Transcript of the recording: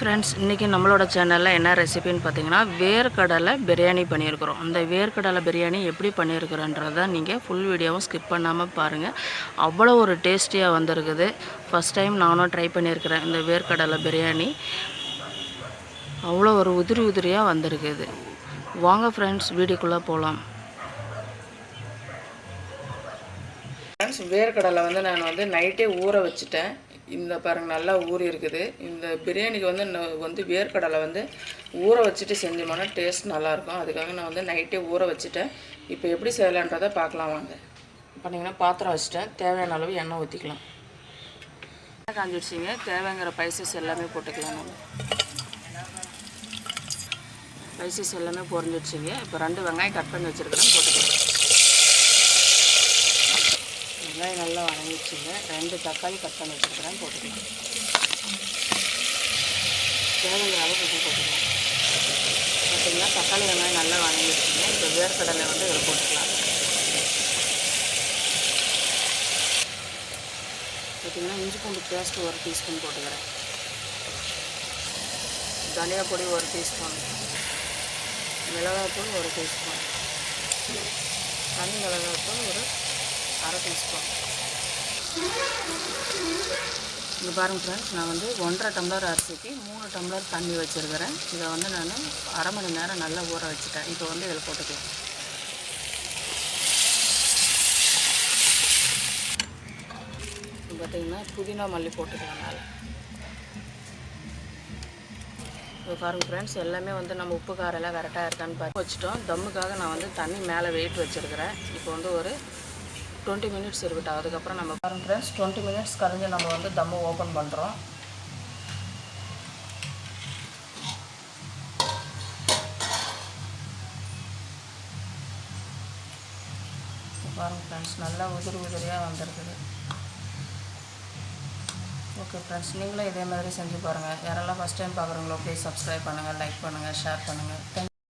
Friends, இன்றைக்கி நம்மளோட சேனலில் என்ன ரெசிபின்னு பார்த்தீங்கன்னா, வேர்க்கடலை பிரியாணி பண்ணியிருக்கிறோம். அந்த வேர்க்கடலை பிரியாணி எப்படி பண்ணியிருக்கிறோன்றதை நீங்கள் ஃபுல் வீடியோவும் ஸ்கிப் பண்ணாமல் பாருங்கள். அவ்வளோ ஒரு டேஸ்டியாக வந்திருக்குது. ஃபஸ்ட் டைம் நானும் ட்ரை பண்ணியிருக்கிறேன் இந்த வேர்க்கடலை பிரியாணி. அவ்வளோ ஒரு உதிரி உதிரியாக வந்திருக்குது. வாங்க ஃப்ரெண்ட்ஸ், வீடியோக்குள்ளே போகலாம். ஃப்ரெண்ட்ஸ், வேர்க்கடலை நான் நைட்டே ஊற வச்சுட்டேன். இந்த பாருங்கள், நல்லா ஊறி இருக்குது. இந்த பிரியாணிக்கு வந்து வேர்க்கடலை ஊற வச்சுட்டு செஞ்சோம்னா டேஸ்ட் நல்லாயிருக்கும். அதுக்காக நான் நைட்டே ஊற வச்சுட்டேன். இப்போ எப்படி செய்யலான்றதை பார்க்கலாம் வாங்க. பண்ணிங்கன்னா பாத்திரம் வச்சுட்டேன். தேவையான அளவு எண்ணெய் ஊற்றிக்கலாம். எண்ணெய் காஞ்சிடுச்சிங்க. தேவைங்கிற ஸ்பைசஸ் எல்லாமே போட்டுக்கலாம். நம்ம ஸ்பைசஸ் எல்லாமே பொரிஞ்சிடுச்சிங்க. இப்போ 2 வெங்காயம் கட் பண்ணி வச்சுருக்கிறேன், போட்டுக்கலாம். வெங்காயம் நல்லா வதங்கிடுச்சுங்க. 2 தக்காளி கட் பண்ணி வச்சுருக்கிறேன், போட்டுக்கலாம். தேவையான அளவு உப்பு போட்டுக்கலாம். பார்த்திங்கன்னா தக்காளி வெங்காயம் நல்லா வதங்கிடுச்சுங்க. இப்போ வேர்க்கடலை இதில் போட்டுக்கலாம். பார்த்திங்கன்னா இஞ்சி பூண்டு பேஸ்ட்டு 1 டீஸ்பூன் போட்டுக்கிறேன். தனியா பொடி 1 டீஸ்பூன், மிளகாய்த்தூள் 1 டீஸ்பூன், தனி மிளகாய்த்தூள் ஒரு 1/2 டீஸ்பூன். இங்கே பாருங்கள் ஃப்ரெண்ட்ஸ், நான் 1.5 டம்ளர் அரிசிக்கு 3 டம்ளர் தண்ணி வச்சுருக்கிறேன். இதை நான் 1/2 மணி நேரம் நல்லா ஊற வச்சுட்டேன். இப்போ இதில் போட்டுக்கலாம். பார்த்திங்கன்னா புதினா மல்லி போட்டுக்கலாம் மேலே. இப்போ பாருங்கள் ஃப்ரெண்ட்ஸ், எல்லாமே நம்ம உப்பு காரம் எல்லாம் கரெக்டாக இருக்கான்னு பார்த்து வச்சுட்டோம். தம்முக்காக நான் தண்ணி மேலே வெயிட் வச்சுருக்கிறேன். இப்போ ஒரு 20 மினிட்ஸ் இருக்கட்டும். அதுக்கப்புறம் நம்ம பாருங்கள் ஃப்ரெண்ட்ஸ், 20 மினிட்ஸ் கழிஞ்சு நம்ம தம்மு ஓப்பன் பண்ணுறோம். பாருங்கள் ஃப்ரெண்ட்ஸ், நல்லா உதிரி உதிரியாக வந்திருக்குது. ஓகே ஃப்ரெண்ட்ஸ், நீங்களும் இதே மாதிரி செஞ்சு பாருங்கள். யாரெல்லாம் ஃபஸ்ட் டைம் பார்க்குறீங்களோ ப்ளீஸ் சப்ஸ்கிரைப் பண்ணுங்கள், லைக் பண்ணுங்கள், ஷேர் பண்ணுங்கள்.